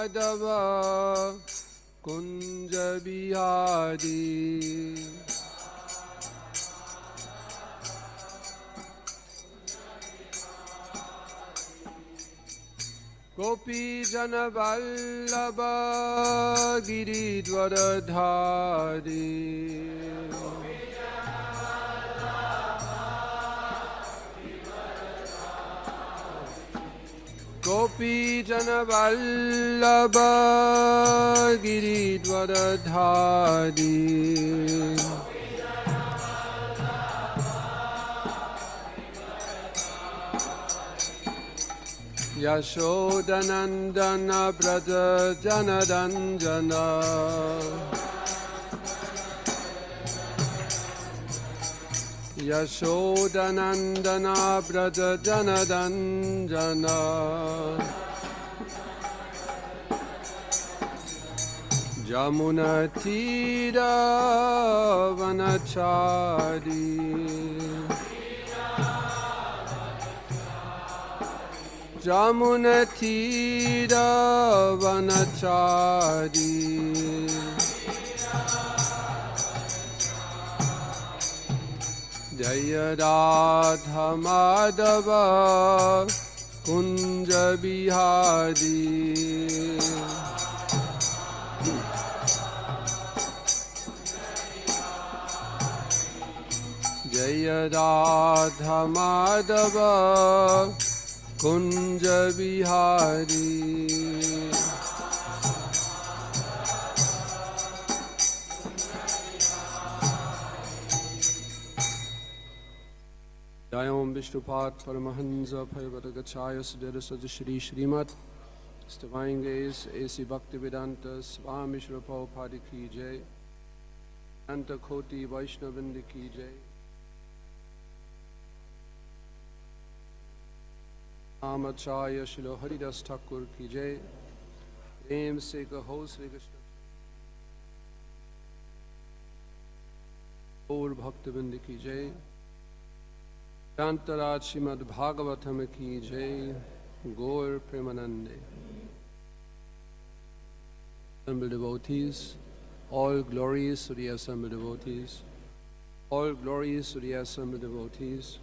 Madhava Kunja Bihari Gopi Jana Vallabha Giridvaradhari Gopi Jana Vallabha Giridvaradhari Yashodanandana Braja Janadanjana Yashodanandana Braja Janadanjana Jamuna Tira Vanachari Jamuna Tira Vanachari Jaya Radha Madhava Kunja Bihari Jaya Radha Madhava Kunja Bihari Jayam Vishnupat Paramahansa Bhagavata Sudhara Shri Srimad His Divine Grace A.C. Bhaktivedanta Swami Shri Prabhupada Ki Jai Anta Koti Vaishnavindi Ki Jai Amacharya Shilo Haridas Thakur Ki Jai Prem Se Kaho Sri Krishna Gaur Bhaktivinoda Ki Jai Shantaraj Srimad Bhagavatam Ki Jai Gaur Premanande Assembled devotees, all glories to the assembled devotees, all glories to the assembled devotees,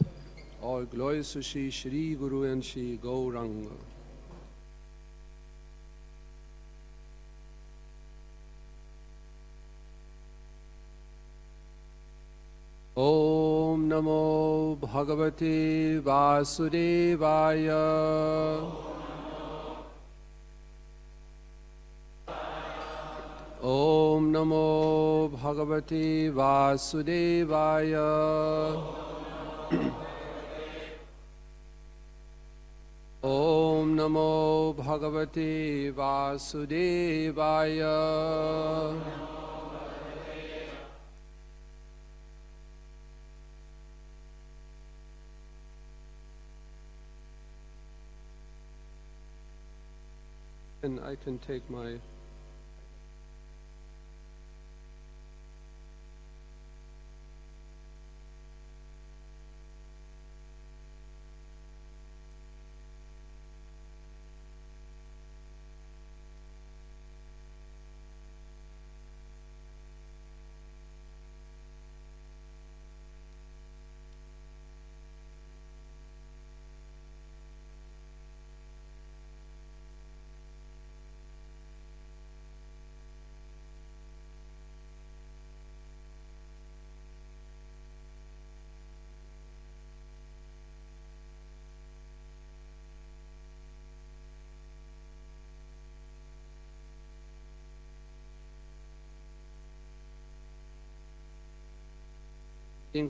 all glories to Shri Guru and Shri Gauranga. Om Namo Bhagavate Vasudevaya Om Namo Bhagavate Vasudevaya Om Namo Bhagavate Vasudevaya And I can take my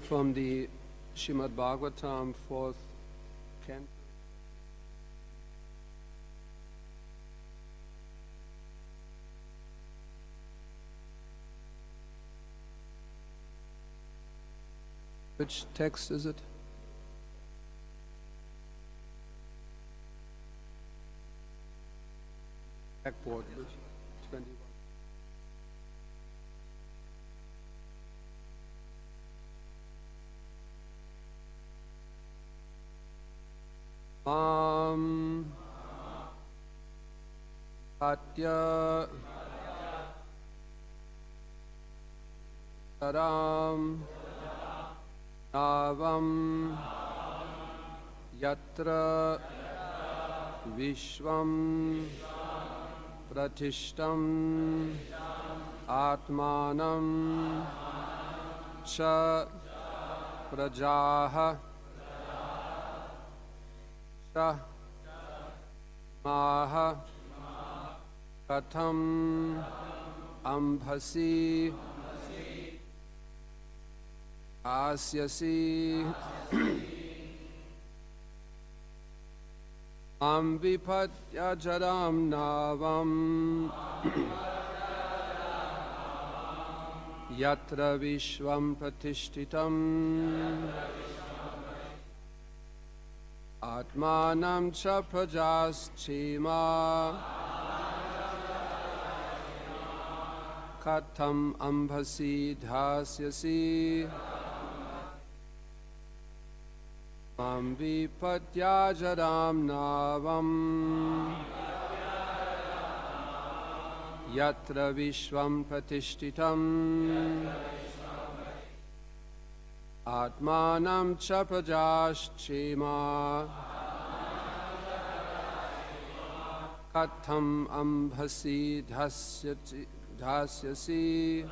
from the Srimad Bhagavatam, 4th canto. Which text is it? Backboard, 21. Patya Taram Navam Yatra Vishvam Pratishtam Atmanam Cha Prajaha Cha Maha Katham Ambhasi Asyasi Ambipatya Jaram Navam Yatra Vishvam Pratishtitam Atmanam Cha Prajas Chima Katham Ambhasi Dhasyasi Ambipatya Jaram Navam Yatra Vishvam Pratishtitam Atmanam Cha Prajas Chima Katham Ambhasi Dhasyasi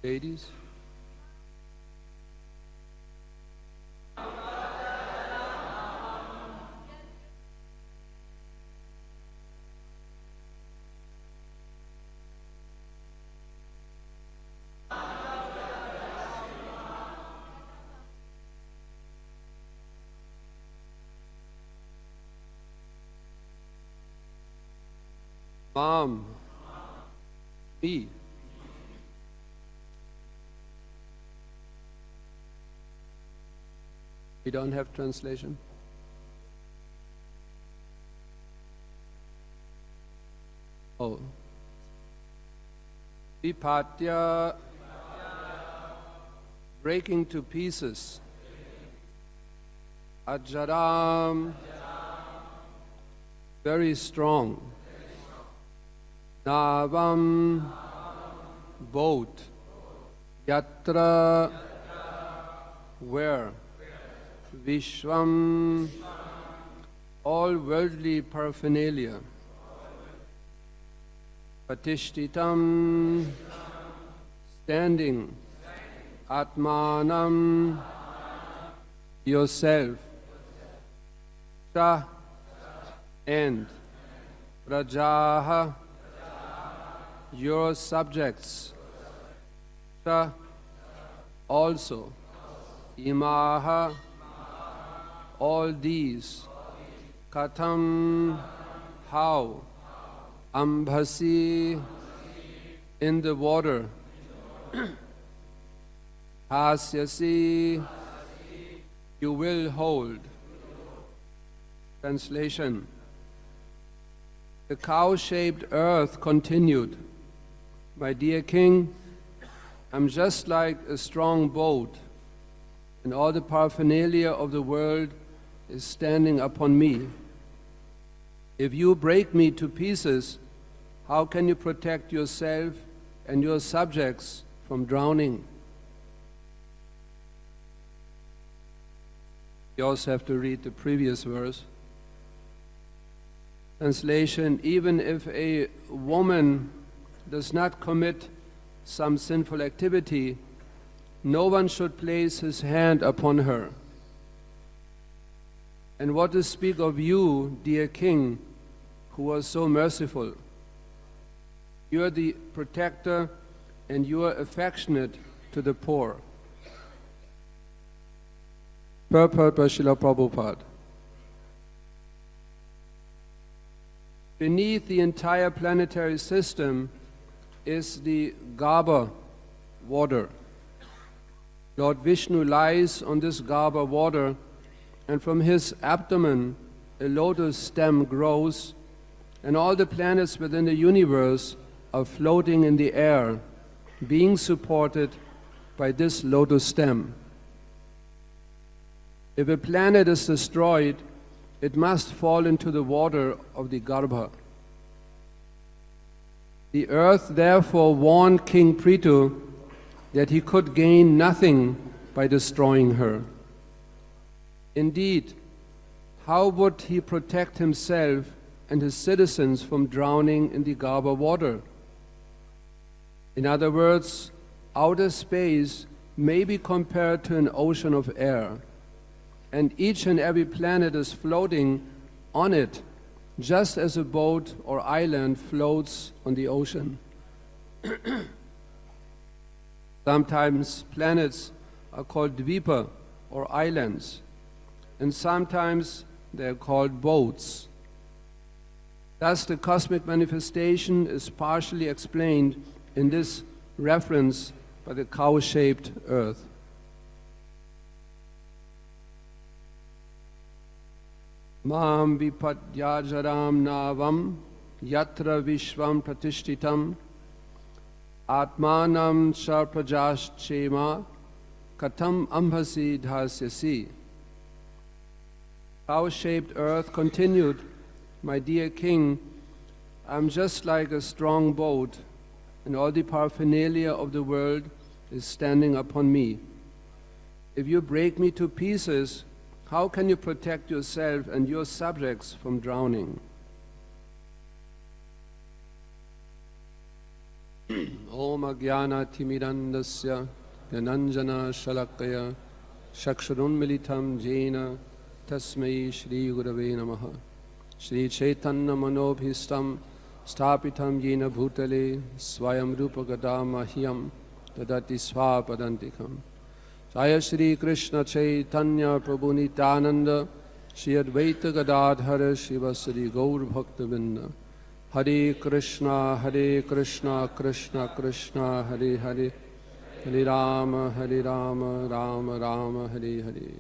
Ladies, Mom, me. We don't have translation. Oh. Vipatya, breaking to pieces. Ajaram, very strong. Navam, boat. Yatra, where? Vishwam, all worldly paraphernalia. Patishtitam, standing. Atmanam, yourself. Cha, and. Prajaha, your subjects. Cha, also. Imaha, all these. Katham, how. Ambhasi, in the water. Hasyasi, you will hold. Translation. The cow-shaped earth continued. My dear king, I'm just like a strong boat, and all the paraphernalia of the world is standing upon me. If you break me to pieces, how can you protect yourself and your subjects from drowning? You also have to read the previous verse. Translation: even if a woman does not commit some sinful activity, no one should place his hand upon her. And what to speak of you, dear King, who are so merciful? You are the protector and you are affectionate to the poor. Purport by Srila Prabhupada. Beneath the entire planetary system is the Garbha water. Lord Vishnu lies on this Garbha water, and from his abdomen a lotus stem grows, and all the planets within the universe are floating in the air, being supported by this lotus stem. If a planet is destroyed, it must fall into the water of the Garbha. The earth therefore warned King Prithu that he could gain nothing by destroying her. Indeed, how would he protect himself and his citizens from drowning in the Garbha water? In other words, outer space may be compared to an ocean of air, and each and every planet is floating on it, just as a boat or island floats on the ocean. Sometimes planets are called dvipa, or islands, and sometimes they are called boats. Thus the cosmic manifestation is partially explained in this reference by the cow-shaped earth. Mam vipadyajaram navam yatra vishvam pratishtitam atmanam sharpajaschema katam ambhasi dhasyasi. Cow-shaped earth continued, my dear king, I'm just like a strong boat, and all the paraphernalia of the world is standing upon me. If you break me to pieces, how can you protect yourself and your subjects from drowning? Om Agyana Timidandasya Gyananjana Shalakaya Shakshurun Militam Jena Tasmai Shri Gurave Namaha Shri Chaitanya Manobhistam Stapitam Jena Bhutale Swayam Rupa Gadamahyam Tadati Swapadantikam Jaya Shri Krishna Chaitanya Prabhu Nityananda Shri Advaita Gadadhara Shiva Sri Gaur Bhakta Vinda Hare Krishna Krishna Krishna Hare Hare Hare Rama Rama Rama Hare Hare.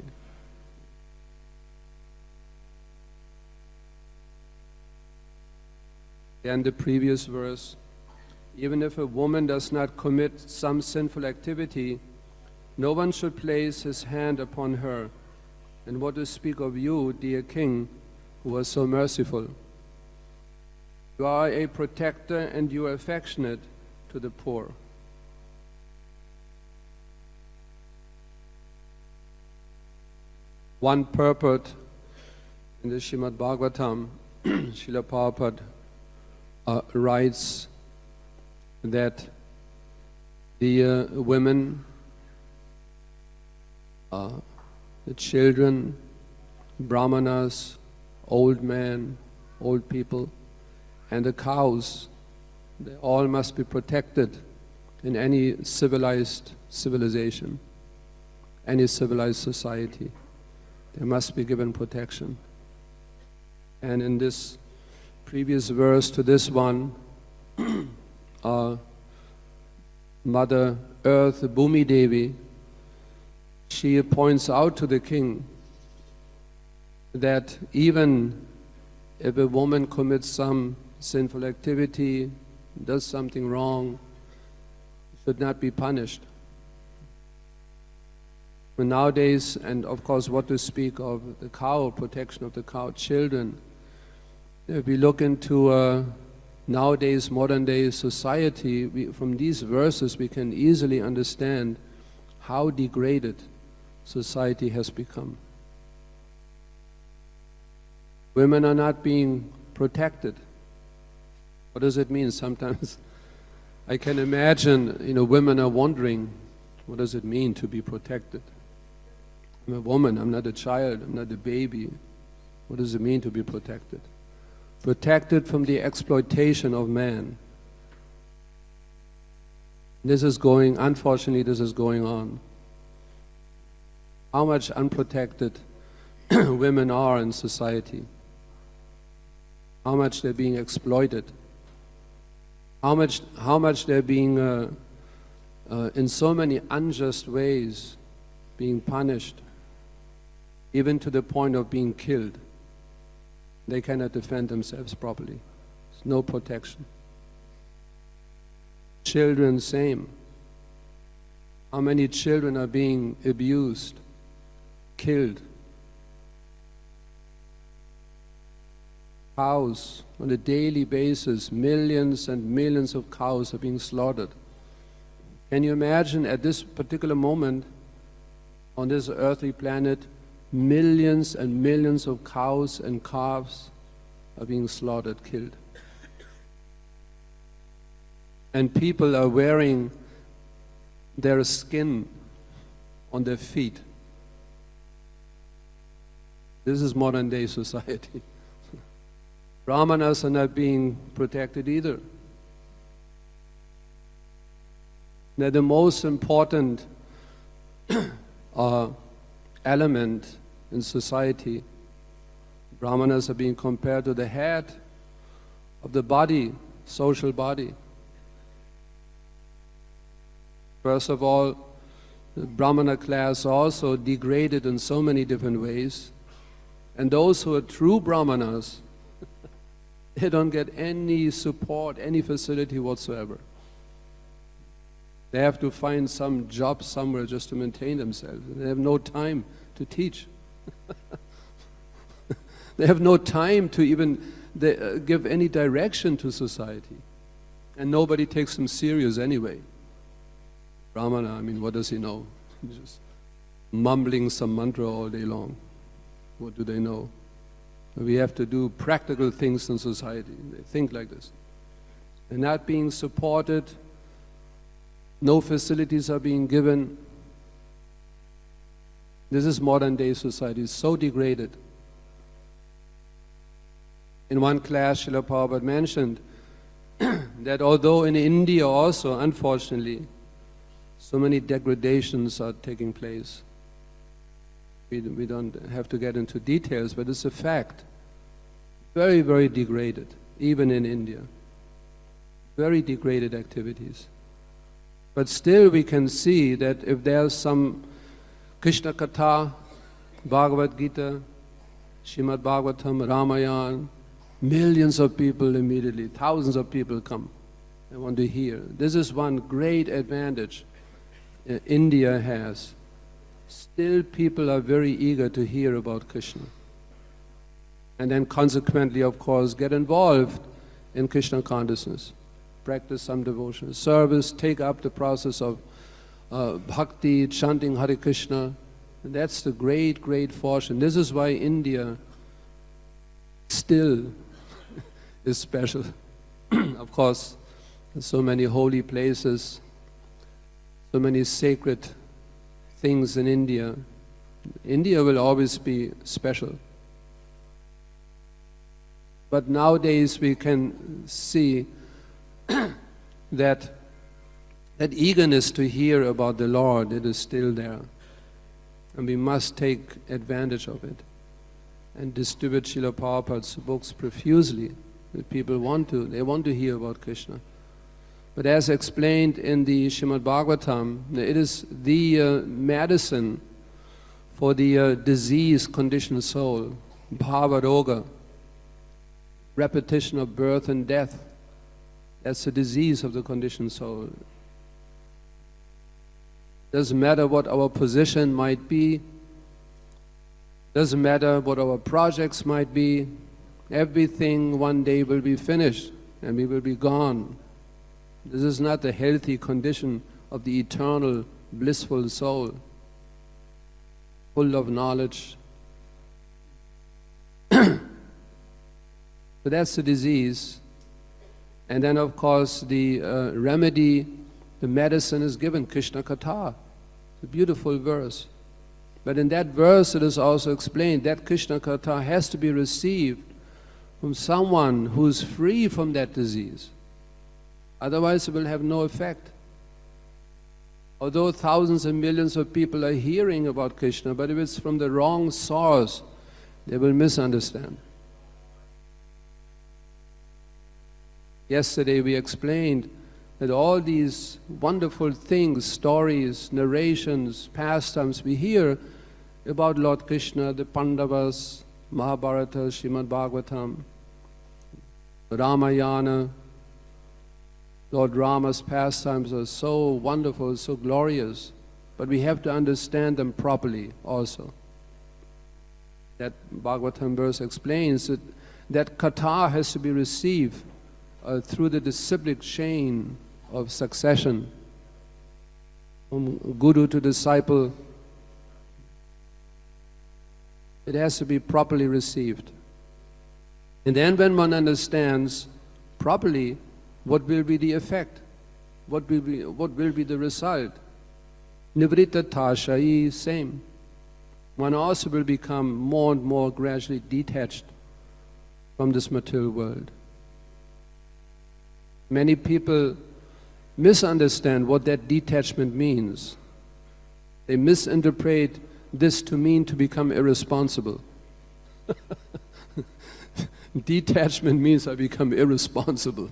And the previous verse, even if a woman does not commit some sinful activity, no one should place his hand upon her. And what to speak of you, dear king, who are so merciful? You are a protector and you are affectionate to the poor. One purport in the Srimad Bhagavatam, Srila Prabhupada writes that the women, the children, brahmanas, old men, old people, and the cows, they all must be protected in any civilization, any civilized society. They must be given protection. And in this previous verse to this one, Mother Earth, Bhumi Devi, she points out to the king that even if a woman commits some sinful activity, does something wrong, should not be punished. But nowadays, and of course what to speak of the cow, protection of the cow, children. If we look into nowadays, modern day society, from these verses we can easily understand how degraded society has become. Women are not being protected. What does it mean? Sometimes I can imagine, women are wondering, what does it mean to be protected? I'm a woman, I'm not a child, I'm not a baby. What does it mean to be protected? Protected from the exploitation of man. Unfortunately, this is going on. How much unprotected women are in society. How much they're being exploited. How much they're being, in so many unjust ways, being punished, even to the point of being killed. They cannot defend themselves properly. There's no protection. Children, same. How many children are being abused, killed? Cows, on a daily basis, millions and millions of cows are being slaughtered. Can you imagine at this particular moment, on this earthly planet, millions and millions of cows and calves are being slaughtered, killed. And people are wearing their skin on their feet. This is modern day society. Brahmanas are not being protected either. They're the most important element in society. Brahmanas are being compared to the head of the body, social body. First of all, the Brahmana class also degraded in so many different ways. And those who are true Brahmanas, they don't get any support, any facility whatsoever. They have to find some job somewhere just to maintain themselves. They have no time to teach. They have no time to even give any direction to society. And nobody takes them serious anyway. Brahmana, what does he know? He's just mumbling some mantra all day long. What do they know? We have to do practical things in society. They think like this. They're not being supported. No facilities are being given. This is modern day society, so degraded. In one class, Srila Prabhupada mentioned that although in India also, unfortunately, so many degradations are taking place. We don't have to get into details, but it's a fact. Very, very degraded, even in India. Very degraded activities. But still we can see that if there's some Krishna Katha, Bhagavad Gita, Srimad Bhagavatam, Ramayana, millions of people immediately, thousands of people come and want to hear. This is one great advantage India has. Still people are very eager to hear about Krishna. And then consequently, of course, get involved in Krishna consciousness. Practice some devotional service, take up the process of Bhakti, chanting Hare Krishna. And that's the great, great fortune. This is why India still is special. Of course, there's so many holy places, so many sacred things in India. India will always be special. But nowadays we can see that eagerness to hear about the Lord, it is still there. And we must take advantage of it and distribute Srila Prabhupada's books profusely. That people want to hear about Krishna. But as explained in the Srimad Bhagavatam, it is the medicine for the disease-conditioned soul, bhava roga, repetition of birth and death. That's the disease of the conditioned soul. Doesn't matter what our position might be. Doesn't matter what our projects might be. Everything one day will be finished and we will be gone. This is not the healthy condition of the eternal, blissful soul, full of knowledge. So that's the disease. And then, of course, the remedy, the medicine is given, Krishna Katha. It's a beautiful verse. But in that verse it is also explained that Krishna Katha has to be received from someone who is free from that disease. Otherwise it will have no effect. Although thousands and millions of people are hearing about Krishna, but if it's from the wrong source, they will misunderstand. Yesterday we explained that all these wonderful things, stories, narrations, pastimes we hear about Lord Krishna, the Pandavas, Mahabharata, Srimad Bhagavatam, Ramayana, Lord Rama's pastimes are so wonderful, so glorious, but we have to understand them properly also. That Bhagavatam verse explains that Katha has to be received through the disciplic chain of succession, from guru to disciple. It has to be properly received. And then when one understands properly, what will be the effect? What will be the result? Nivritta Tashai, same. One also will become more and more gradually detached from this material world. Many people misunderstand what that detachment means. They misinterpret this to mean to become irresponsible. Detachment means I become irresponsible.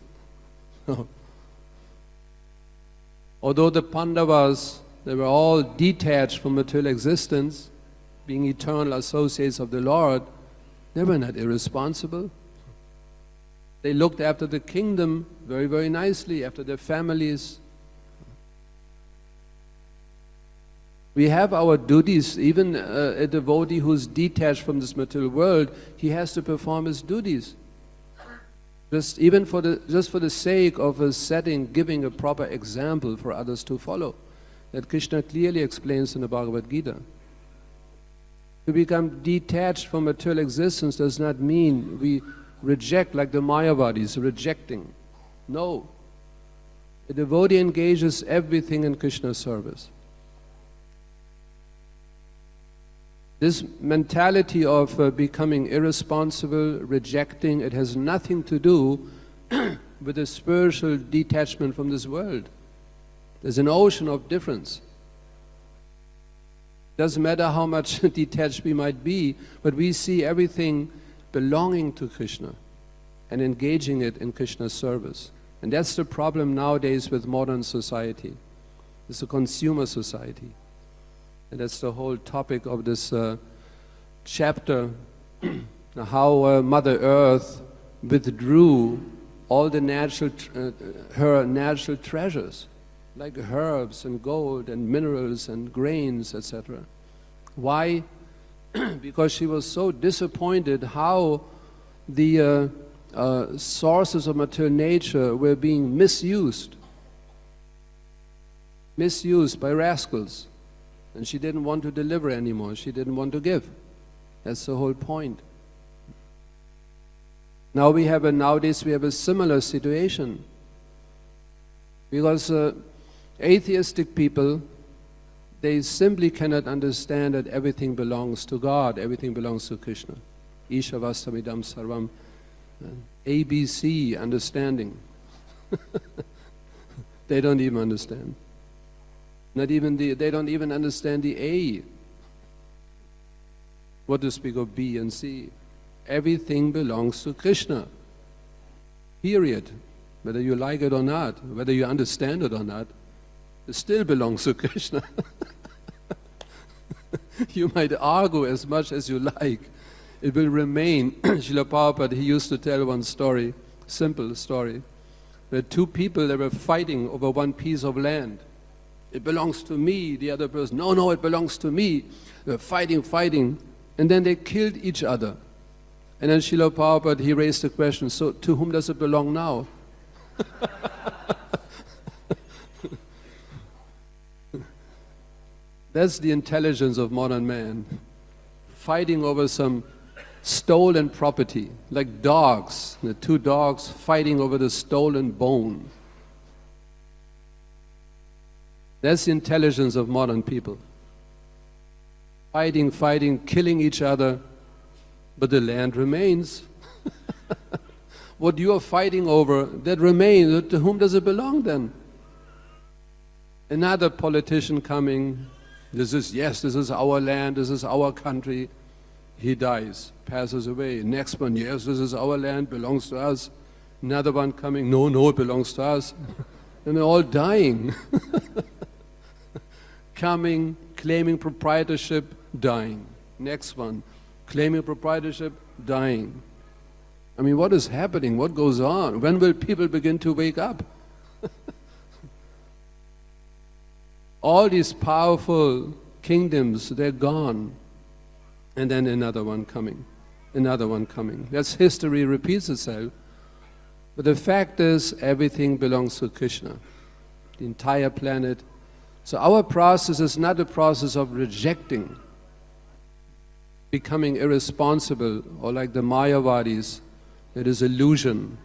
Although the Pandavas, they were all detached from material existence, being eternal associates of the Lord, they were not irresponsible. They looked after the kingdom very, very nicely, after their families. We have our duties. Even a devotee who's detached from this material world, he has to perform his duties. Just for the sake of setting, giving a proper example for others to follow. That Krishna clearly explains in the Bhagavad Gita. To become detached from material existence does not mean we reject like the Mayavadis, rejecting. No. A devotee engages everything in Krishna's service. This mentality of becoming irresponsible, rejecting, it has nothing to do with a spiritual detachment from this world. There's an ocean of difference. Doesn't matter how much detached we might be, but we see everything belonging to Krishna and engaging it in Krishna's service. And that's the problem nowadays with modern society. It's a consumer society. And that's the whole topic of this chapter, how Mother Earth withdrew all the her natural treasures, like herbs and gold and minerals and grains, etc. Why? Because she was so disappointed how the sources of material nature were being misused by rascals. And she didn't want to deliver anymore. She didn't want to give. That's the whole point. Nowadays we have a similar situation. Because atheistic people, they simply cannot understand that everything belongs to God, everything belongs to Krishna. Ishavastamidam sarvam. ABC, understanding. They don't even understand. They don't even understand the A. What to speak of B and C? Everything belongs to Krishna. Period. Whether you like it or not, whether you understand it or not, it still belongs to Krishna. You might argue as much as you like. It will remain. Srila Prabhupada, he used to tell one story, simple story, where two people, they were fighting over one piece of land. it belongs to me. The other person, no, it belongs to me. They're fighting. And then they killed each other. And then Srila Prabhupada, he raised the question, so to whom does it belong now? That's the intelligence of modern man. Fighting over some stolen property, like dogs, the two dogs fighting over the stolen bone. That's the intelligence of modern people. Fighting, killing each other, but the land remains. What you are fighting over, that remains. To whom does it belong then? Another politician coming, this is our land, this is our country. He dies, passes away. Next one, yes, this is our land, belongs to us. Another one coming, no, it belongs to us. And they're all dying. Coming, claiming proprietorship, dying. Next one, claiming proprietorship, dying. I mean, what is happening? What goes on? When will people begin to wake up? All these powerful kingdoms, they're gone. And then another one coming. That's history repeats itself. But the fact is, everything belongs to Krishna. The entire planet. So our process is not a process of rejecting, becoming irresponsible, or like the Mayavadis, it is illusion.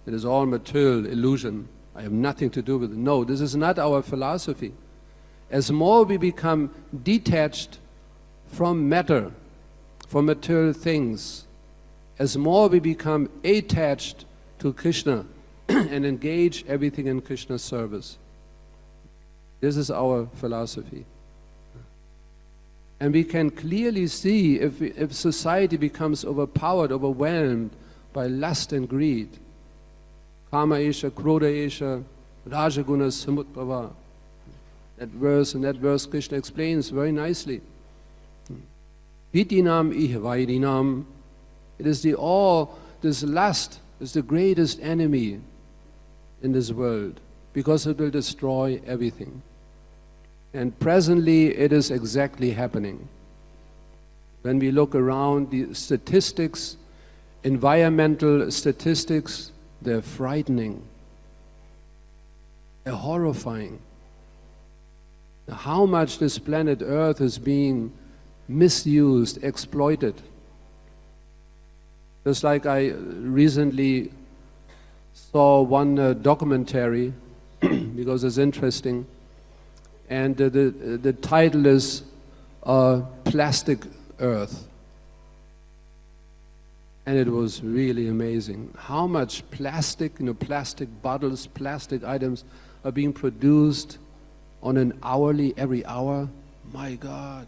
It is all material illusion. I have nothing to do with it. No, this is not our philosophy. As more we become detached from matter, from material things, as more we become attached to Krishna and engage everything in Krishna's service. This is our philosophy. And we can clearly see if society becomes overpowered, overwhelmed by lust and greed. Kama esha, krodha esha, rajaguna samutbhava. In that verse Krishna explains very nicely. Vitinam ihvaidinam. It is this lust is the greatest enemy in this world because it will destroy everything. And presently it is exactly happening. When we look around, the statistics, environmental statistics, they're frightening. They're horrifying. How much this planet Earth is being misused, exploited. Just like I recently saw one documentary, because it's interesting, and the title is Plastic Earth. And it was really amazing how much plastic, plastic bottles, plastic items are being produced on an hourly, every hour. My God.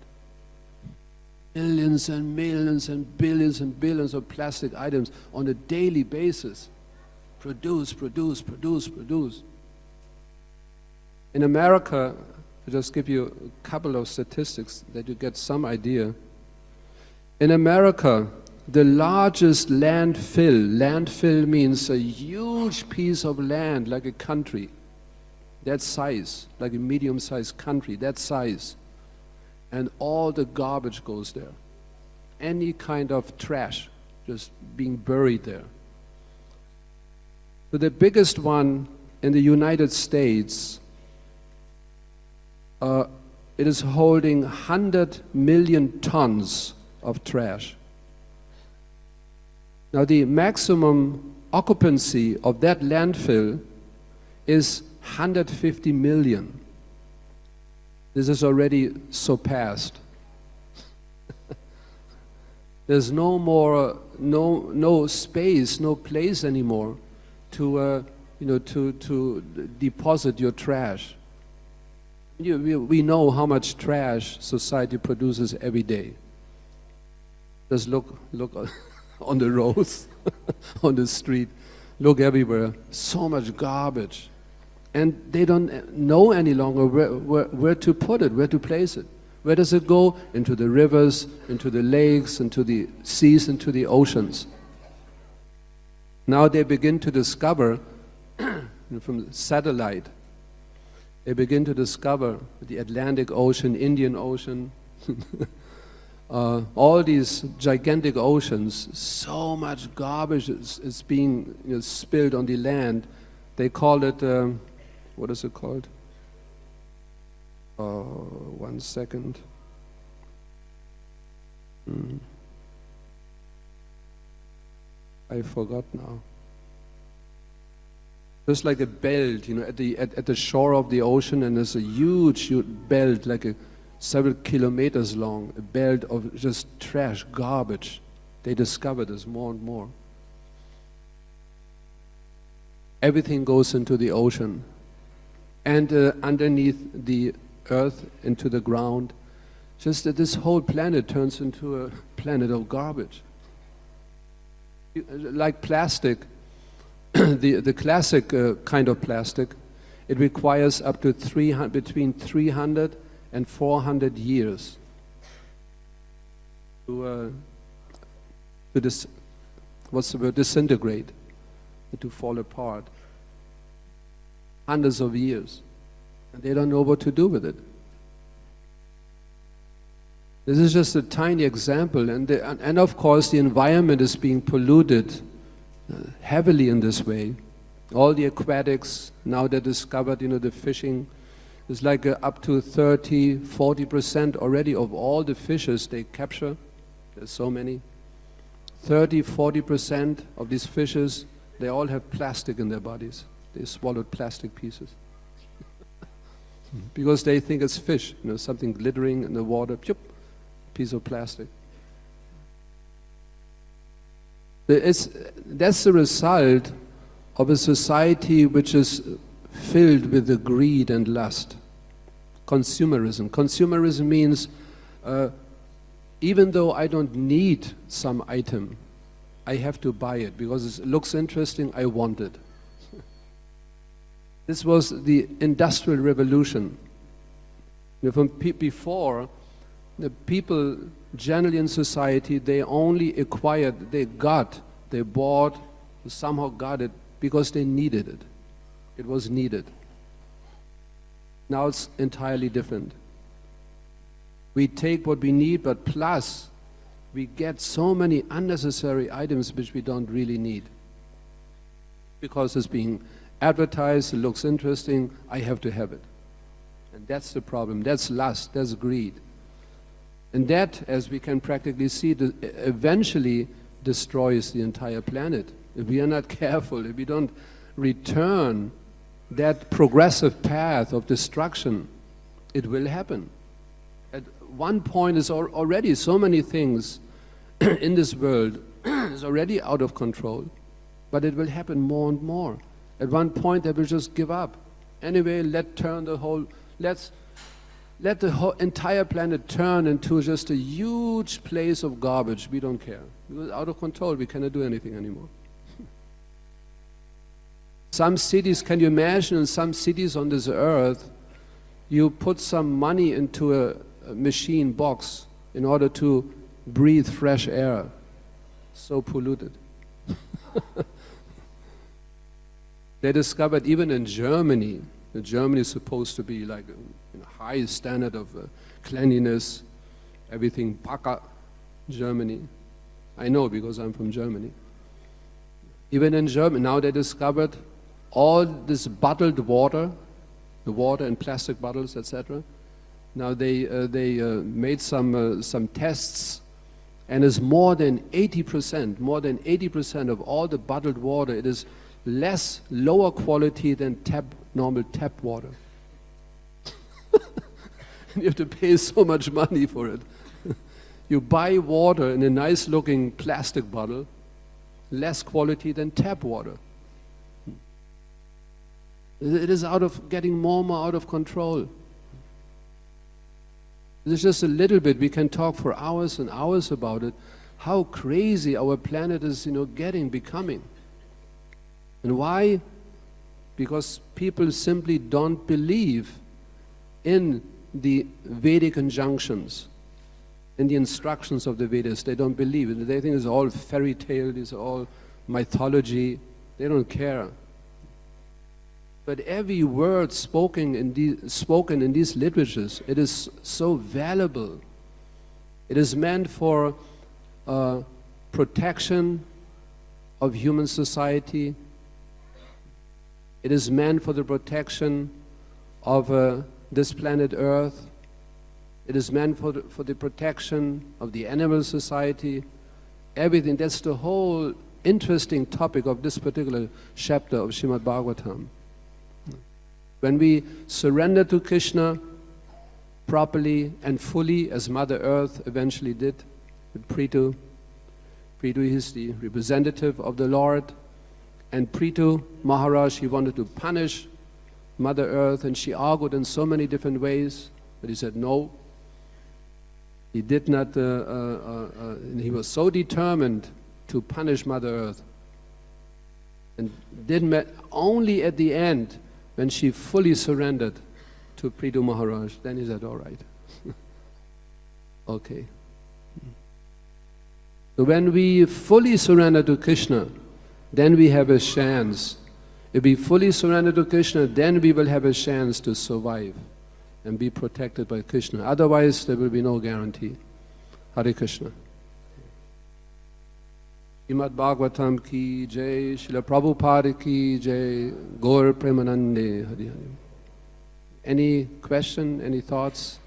Millions and millions and billions of plastic items on a daily basis. Produce. In America, to just give you a couple of statistics that you get some idea. In America, the largest landfill means a huge piece of land, like a country, that size, like a medium-sized country, that size. And all the garbage goes there. Any kind of trash just being buried there. So the biggest one in the United States, it is holding 100 million tons of trash. Now the maximum occupancy of that landfill is 150 million. This is already surpassed. There's no more, no space, no place anymore to deposit your trash. We know how much trash society produces every day. Just look on the roads, on the street, look everywhere. So much garbage. And they don't know any longer where to put it, where to place it. Where does it go? Into the rivers, into the lakes, into the seas, into the oceans. Now they begin to discover from satellite they begin to discover the Atlantic Ocean, Indian Ocean, all these gigantic oceans, so much garbage is being spilled on the land. They call it, what is it called? 1 second. I forgot now. Just like a belt, at the shore of the ocean, and there's a huge belt, like several kilometers long, a belt of just trash, garbage. They discover this more and more. Everything goes into the ocean, and underneath the earth, into the ground. Just that this whole planet turns into a planet of garbage. Like plastic, the classic kind of plastic, it requires up to between 300 and 400 years to disintegrate, to fall apart. Hundreds of years. And they don't know what to do with it. This is just a tiny example, and of course the environment is being polluted heavily in this way. All the aquatics, now they discovered, the fishing is like up to 30-40% already of all the fishes they capture. There's so many. 30-40% of these fishes, they all have plastic in their bodies. They swallowed plastic pieces. Because they think it's fish, something glittering in the water, piece of plastic. That's the result of a society which is filled with the greed and lust. Consumerism. Consumerism means even though I don't need some item, I have to buy it because it looks interesting, I want it. This was the Industrial Revolution. From before, the people generally in society, they only acquired, they bought, they somehow got it because they needed it. It was needed. Now it's entirely different. We take what we need, but plus we get so many unnecessary items which we don't really need. Because it's being advertised, it looks interesting, I have to have it. And that's the problem. That's lust, that's greed. And that, as we can practically see, eventually destroys the entire planet. If we are not careful, if we don't return that progressive path of destruction, it will happen. At one point, is already so many things in this world is already out of control, but it will happen more and more. At one point, they will just give up. Anyway, let the whole entire planet turn into just a huge place of garbage. We don't care. Because out of control, we cannot do anything anymore. Some cities, can you imagine, in some cities on this earth, you put some money into a machine box in order to breathe fresh air. So polluted. They discovered even in Germany, Germany is supposed to be like a high standard of cleanliness, everything Baka, Germany. I know because I'm from Germany. Even in Germany, now they discovered all this bottled water, the water in plastic bottles, etc. Now they made some tests, and it's more than 80% of all the bottled water, it is lower quality than normal tap water. You have to pay so much money for it. You buy water in a nice looking plastic bottle, less quality than tap water. It is getting more and more out of control. This is just a little bit, we can talk for hours and hours about it, how crazy our planet is becoming. And why? Because people simply don't believe in the Vedic injunctions, in the instructions of the Vedas. They don't believe it. They think it's all fairy tale, it's all mythology. They don't care. But every word spoken in these literatures, it is so valuable. It is meant for protection of human society. It is meant for the protection of this planet Earth. It is meant for the protection of the animal society. Everything. That's the whole interesting topic of this particular chapter of Srimad Bhagavatam. When we surrender to Krishna properly and fully, as Mother Earth eventually did with Prithu. Prithu is the representative of the Lord, and Prithu Maharaj, he wanted to punish Mother Earth, and she argued in so many different ways, but he said no. He did not, he was so determined to punish Mother Earth, and only at the end, when she fully surrendered to Prithu Maharaj, then he said, all right. Okay. So when we fully surrender to Krishna, then we have a chance. If we fully surrender to Krishna, then we will have a chance to survive and be protected by Krishna. Otherwise, there will be no guarantee. Hare Krishna. Srimad Bhagavatam ki jai, Srila Prabhupada ki jai, Gaur Premanande, Hari Hari. Any question, any thoughts?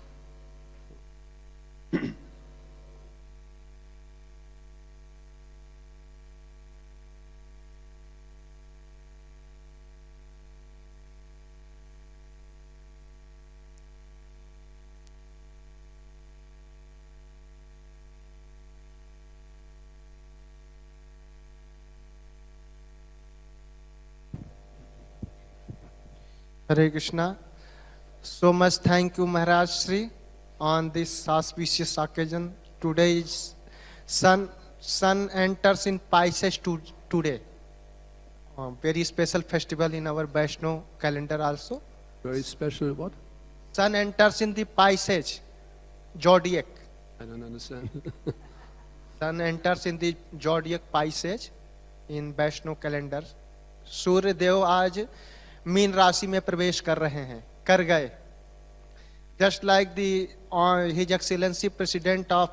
Hare Krishna. So much thank you, Maharaj Shri, on this auspicious occasion. Today is sun enters in Pisces today. Very special festival in our Vaishnav calendar also. Very special what? Sun enters in the Pisces zodiac. I don't understand. Sun enters in the zodiac Pisces in Vaishnav calendar. सूर्य देव आज mean राशि में प्रवेश कर रहे हैं, कर गए. Just like the His Excellency President of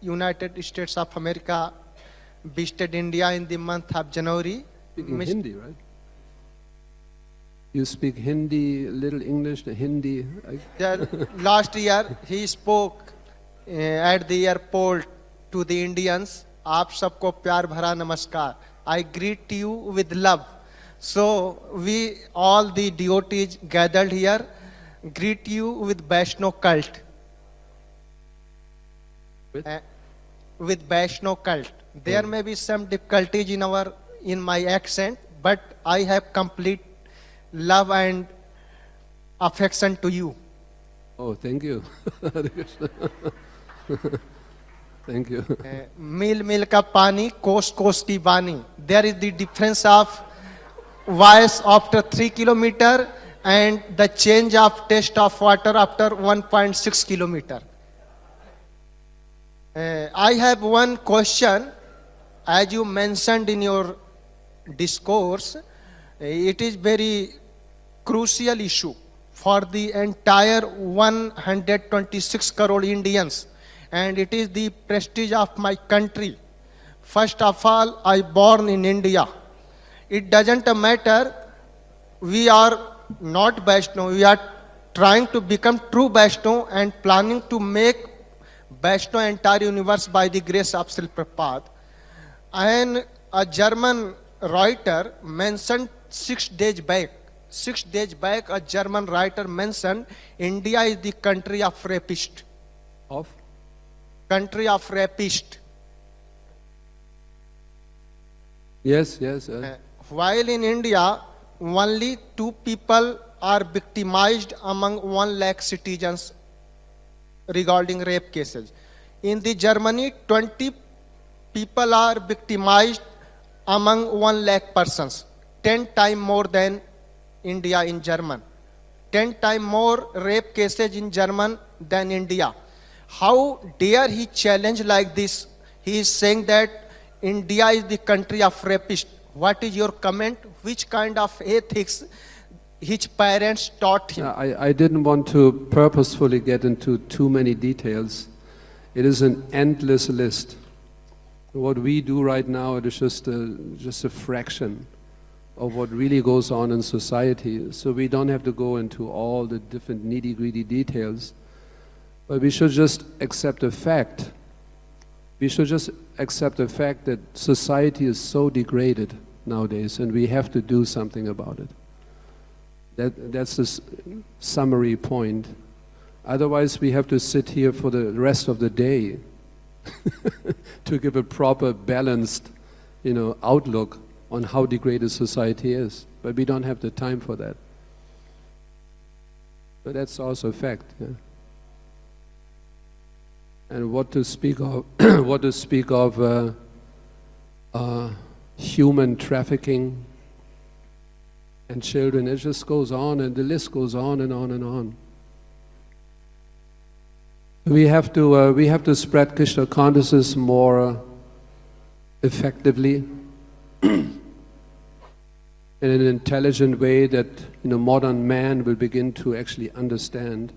United States of America visited India in the month of January. Speaking Hindi, right? You speak Hindi, little English, the Hindi. Last year he spoke at the airport to the Indians. आप सबको प्यार भरा नमस्कार. I greet you with love. So we all the devotees gathered here greet you with Vaishnav cult. With Vaishnav cult. There may be some difficulties in my accent, but I have complete love and affection to you. Oh, thank you. Thank you. Mil mil ka pani, कोस कोस की बानी. There is the difference of voice after 3 kilometer and the change of taste of water after 1.6 kilometer. I have one question. As you mentioned in your discourse, it is very crucial issue for the entire 126 crore Indians, and it is the prestige of my country. First of all, I born in India. It doesn't matter, we are not Vaishnav, we are trying to become true Vaishnav and planning to make Vaishnav entire universe by the grace of Srila Prabhupada. And a German writer mentioned 6 days back, a German writer mentioned India is the country of rapists. Of? Country of rapists. Yes, yes. While in India, only 2 people are victimized among 1 lakh citizens regarding rape cases. In the Germany, 20 people are victimized among 1 lakh persons. 10 times more than India in German. 10 times more rape cases in German than India. How dare he challenge like this? He is saying that India is the country of rapists. What is your comment? Which kind of ethics his parents taught him. I didn't want to purposefully get into too many details. It is an endless list. What we do right now, it is just a fraction of what really goes on in society. So we don't have to go into all the different nitty-gritty details. But we should just accept the fact. We should just accept the fact that society is so degraded nowadays, and we have to do something about it. That's the summary point. Otherwise, we have to sit here for the rest of the day to give a proper, balanced, outlook on how degraded society is. But we don't have the time for that. But that's also a fact. Yeah. And what to speak of, human trafficking and children, it just goes on, and the list goes on and on and on. We have to spread Krishna consciousness more effectively in an intelligent way that modern man will begin to actually understand.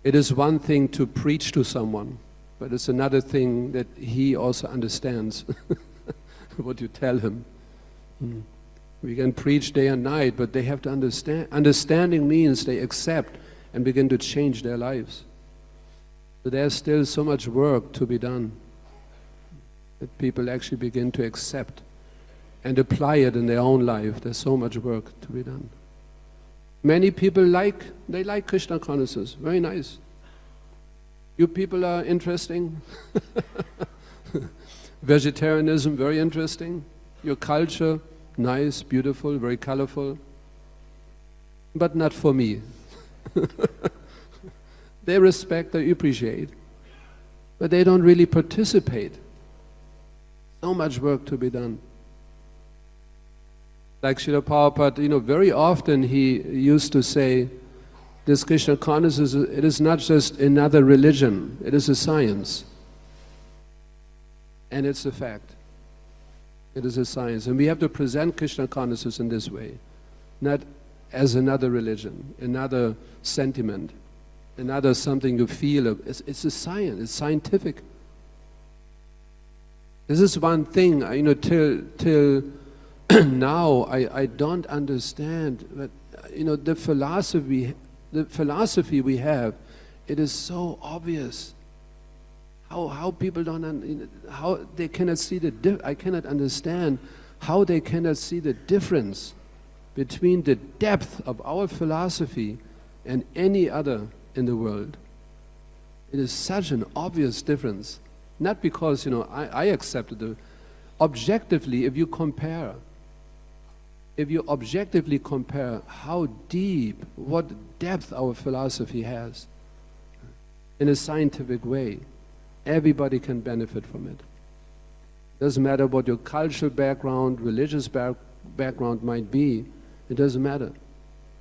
It is one thing to preach to someone, but it's another thing that he also understands what you tell him. We can preach day and night, but they have to understand. Understanding means they accept and begin to change their lives. So there's still so much work to be done, that people actually begin to accept and apply it in their own life. There's so much work to be done. Many people like Krishna consciousness. Very nice. You people are interesting. Vegetarianism, very interesting. Your culture, nice, beautiful, very colorful. But not for me. They respect, they appreciate. But they don't really participate. So much work to be done. Like Srila Prabhupada, very often he used to say, this Krishna consciousness, it is not just another religion, it is a science. And it's a fact. It is a science. And we have to present Krishna consciousness in this way, not as another religion, another sentiment, another something you feel. It's a science, it's scientific. This is one thing, till now I don't understand, but the philosophy we have, it is so obvious. How people don't how they cannot see I cannot understand how they cannot see the difference between the depth of our philosophy and any other in the world. It is such an obvious difference. Not because I accepted it. Objectively, if you objectively compare how deep, what depth our philosophy has in a scientific way, everybody can benefit from it. Doesn't matter what your cultural background, religious background might be, it doesn't matter,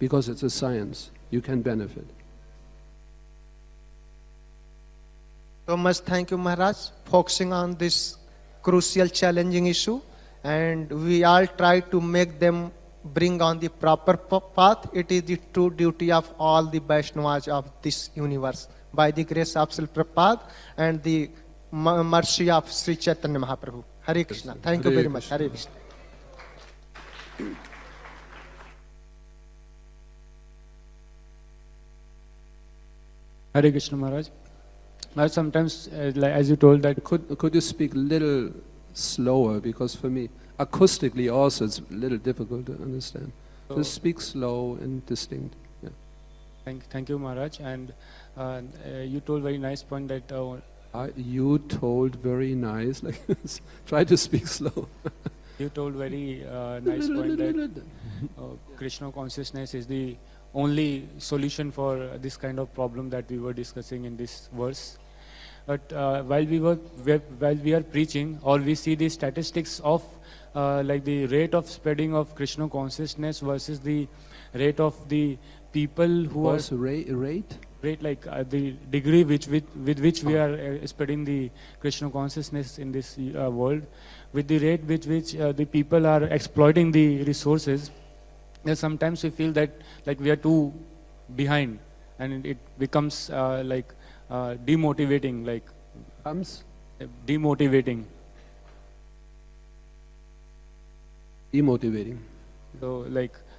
because it's a science. You can benefit. So much thank you, Maharaj, focusing on this crucial, challenging issue, and we all try to make them bring on the proper path. It is the true duty of all the Vaishnavas of this universe, by the grace of Srila Prabhupada and the mercy of Sri Chaitanya Mahaprabhu. Hare Krishna. Thank you very much. Hare Krishna. Hare Krishna Maharaj. Maharaj, sometimes, as you told that... Could you speak a little slower, because for me, acoustically also it's a little difficult to understand. Just speak slow and distinct. Yeah. Thank you, Maharaj. And you told very nice point that... you told very nice, like try to speak slow. You told very nice point that Krishna consciousness is the only solution for this kind of problem that we were discussing in this verse. But while we are preaching, or we see the statistics of like the rate of spreading of Krishna consciousness versus the rate of the people who are rate like the degree with which we are spreading the Krishna consciousness in this world, with the rate with which the people are exploiting the resources. sometimes we feel that like we are too behind, and it becomes demotivating, like Comes demotivating. demotivating.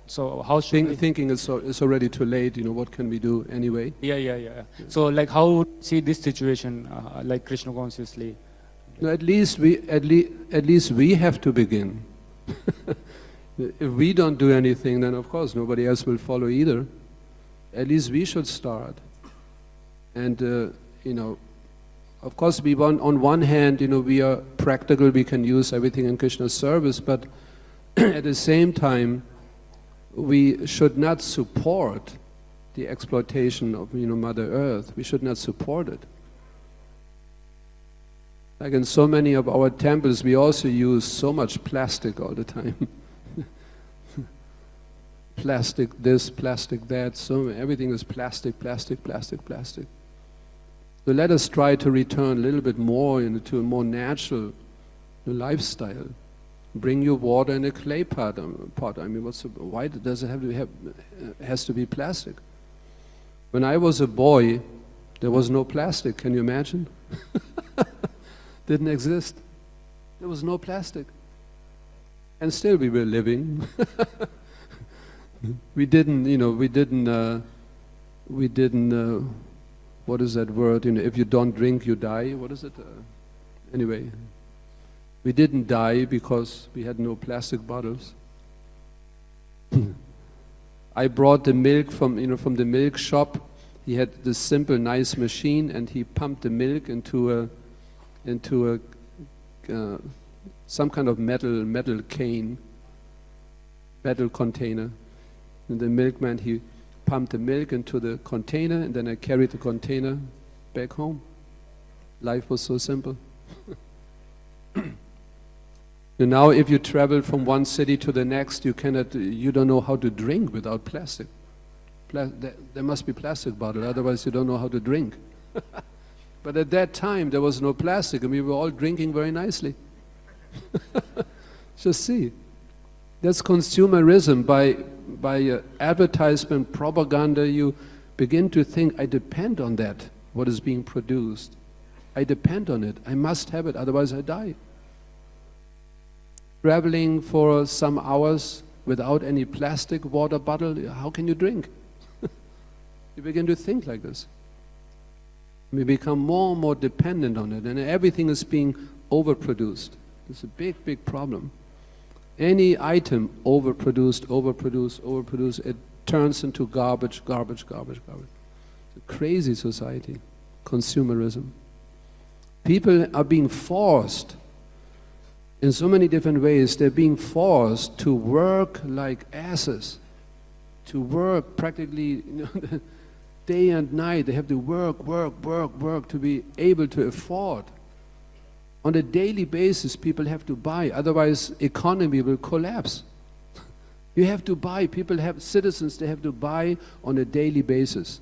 So how should we? Thinking it's already too late. What can we do anyway? Yeah. So like how would you see this situation, like Krishna consciously? No, at least we have to begin. If we don't do anything, then of course nobody else will follow either. At least we should start. And of course we want, on one hand, we are practical, we can use everything in Krishna's service, but at the same time, we should not support the exploitation of Mother Earth. We should not support it. Like in so many of our temples, we also use so much plastic all the time. Plastic this, plastic that, so everything is plastic. So let us try to return a little bit more to a more natural lifestyle. Bring your water in a clay pot. I mean, why does it have to has to be plastic? When I was a boy, there was no plastic. Can you imagine? Didn't exist. There was no plastic, and still we were living. We didn't. What is that word? If you don't drink, you die. What is it? Anyway. We didn't die because we had no plastic bottles. I brought the milk from the milk shop. He had this simple, nice machine, and he pumped the milk into some kind of metal cane, metal container. And the milkman, he pumped the milk into the container, and then I carried the container back home. Life was so simple. Now, if you travel from one city to the next, you don't know how to drink without plastic. There must be plastic bottle, otherwise you don't know how to drink. But at that time, there was no plastic, and we were all drinking very nicely. Just see, that's consumerism. By advertisement, propaganda, you begin to think, I depend on that, what is being produced. I depend on it. I must have it, otherwise I die. Traveling for some hours without any plastic water bottle, how can you drink? You begin to think like this. We become more and more dependent on it, and everything is being overproduced. It's a big, big problem. Any item overproduced, it turns into garbage. It's a crazy society, consumerism. People are being forced in so many different ways. They're being forced to work like asses, to work practically day and night. They have to work to be able to afford. On a daily basis, people have to buy, otherwise economy will collapse. You have to buy, citizens, they have to buy on a daily basis.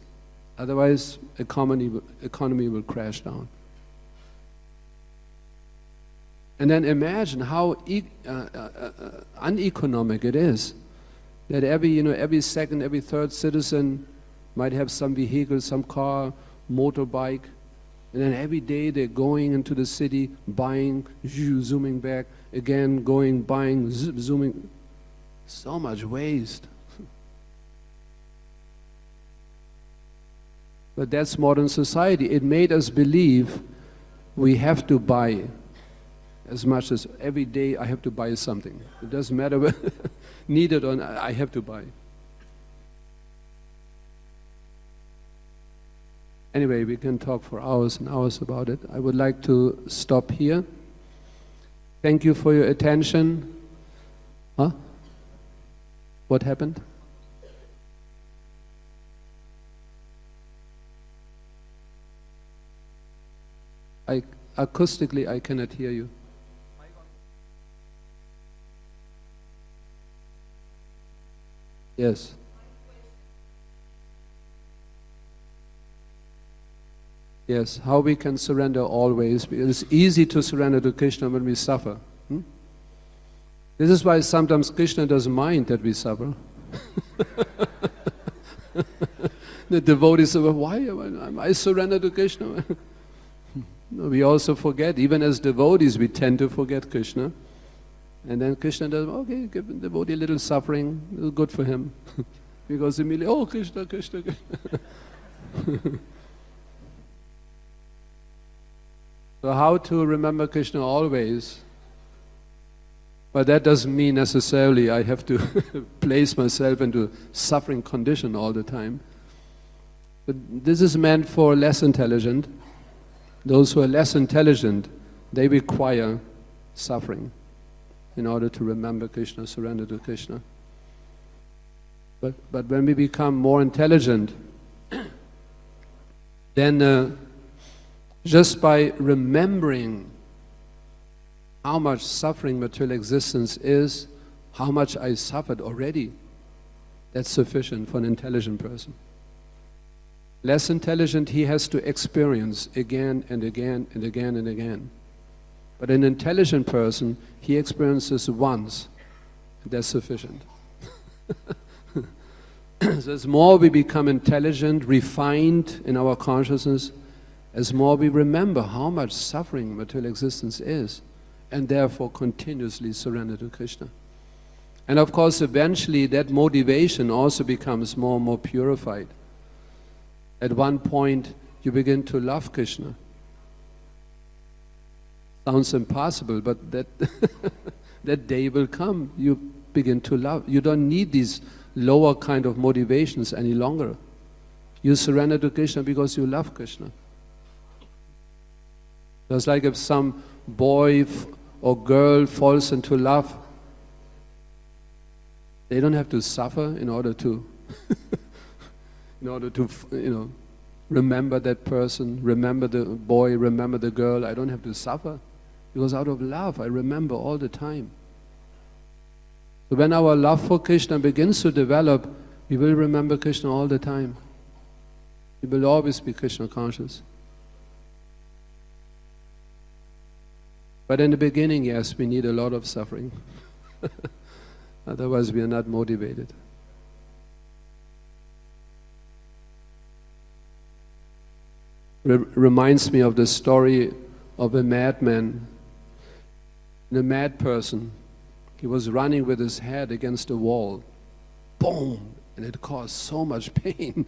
Otherwise, economy will crash down. And then imagine how uneconomic it is that every second, every third citizen might have some vehicle, some car, motorbike, and then every day they're going into the city, buying, zooming back, again going, buying, zooming. So much waste. But that's modern society. It made us believe we have to buy as much as every day I have to buy something. It doesn't matter whether need it or not, I have to buy. Anyway, we can talk for hours and hours about it. I would like to stop here. Thank you for your attention. Huh? What happened? Acoustically, I cannot hear you. Yes. Yes, how we can surrender always. It's easy to surrender to Krishna when we suffer. This is why sometimes Krishna doesn't mind that we suffer. The devotees say, well, why am I surrender to Krishna? No, we also forget, even as devotees, we tend to forget Krishna. And then Krishna does, okay, give the devotee a little suffering, it's good for him. Because immediately, oh, Krishna, Krishna, Krishna. So how to remember Krishna always? But that doesn't mean necessarily I have to place myself into suffering condition all the time. But this is meant for less intelligent. Those who are less intelligent, they require suffering in order to remember Krishna, surrender to Krishna. But when we become more intelligent, then just by remembering how much suffering material existence is, how much I suffered already, that's sufficient for an intelligent person. Less intelligent, he has to experience again and again and again and again. But an intelligent person, he experiences once, and that's sufficient. So as more we become intelligent, refined in our consciousness, as more we remember how much suffering material existence is, and therefore continuously surrender to Krishna. And of course, eventually that motivation also becomes more and more purified. At one point, you begin to love Krishna. Sounds impossible, but that that day will come. You begin to love. You don't need these lower kind of motivations any longer. You surrender to Krishna because you love Krishna. Just like if some boy or girl falls into love, they don't have to suffer in order to remember that person, remember the boy, remember the girl. I don't have to suffer because out of love I remember all the time. So when our love for Krishna begins to develop, we will remember Krishna all the time. We will always be Krishna conscious. But in the beginning, yes, we need a lot of suffering. Otherwise we are not motivated. Reminds me of the story of a madman. A mad person, he was running with his head against a wall. Boom! And it caused so much pain.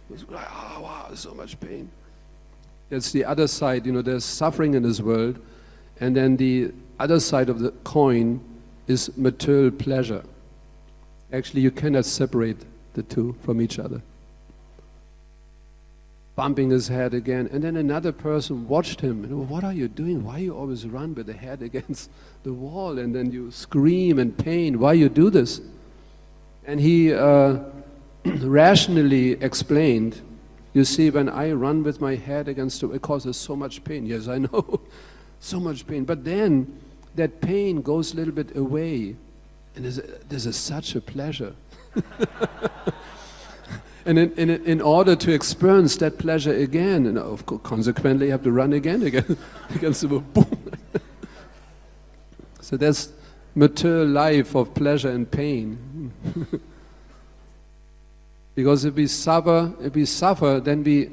It was like, oh, wow, so much pain. That's the other side, there's suffering in this world, and then the other side of the coin is material pleasure. Actually, you cannot separate the two from each other. Bumping his head again, and then another person watched him. What are you doing? Why you always run with the head against the wall, and then you scream in pain? Why you do this? And he rationally explained, you see, when I run with my head against it causes so much pain. Yes, I know, so much pain. But then that pain goes a little bit away, and this is such a pleasure. And in order to experience that pleasure again, and of course, consequently, you have to run again against the boom. So that's material life of pleasure and pain. Because if we suffer, then the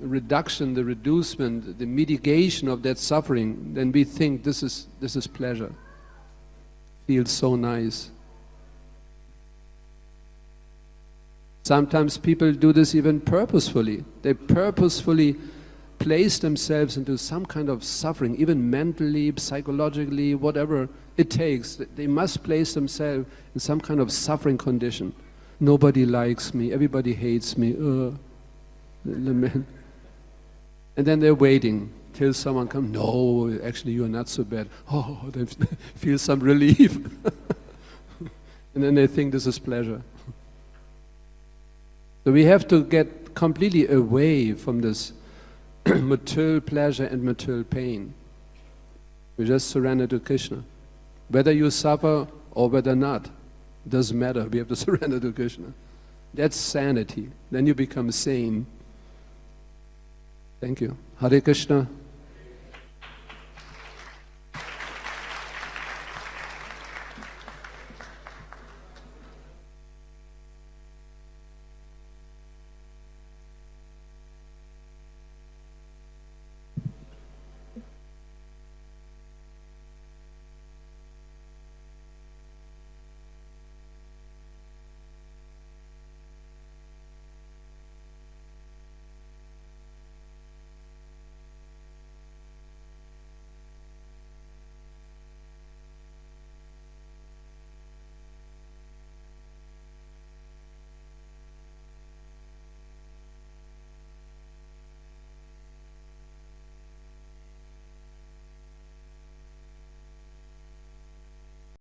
reduction, the reducement, the mitigation of that suffering, then we think this is pleasure. Feels so nice. Sometimes people do this even purposefully. They purposefully place themselves into some kind of suffering, even mentally, psychologically, whatever it takes. They must place themselves in some kind of suffering condition. Nobody likes me, everybody hates me. And then they're waiting till someone comes, no, actually you are not so bad. Oh, they feel some relief. And then they think this is pleasure. So we have to get completely away from this material pleasure and material pain. We just surrender to Krishna. Whether you suffer or whether not, doesn't matter. We have to surrender to Krishna. That's sanity. Then you become sane. Thank you. Hare Krishna.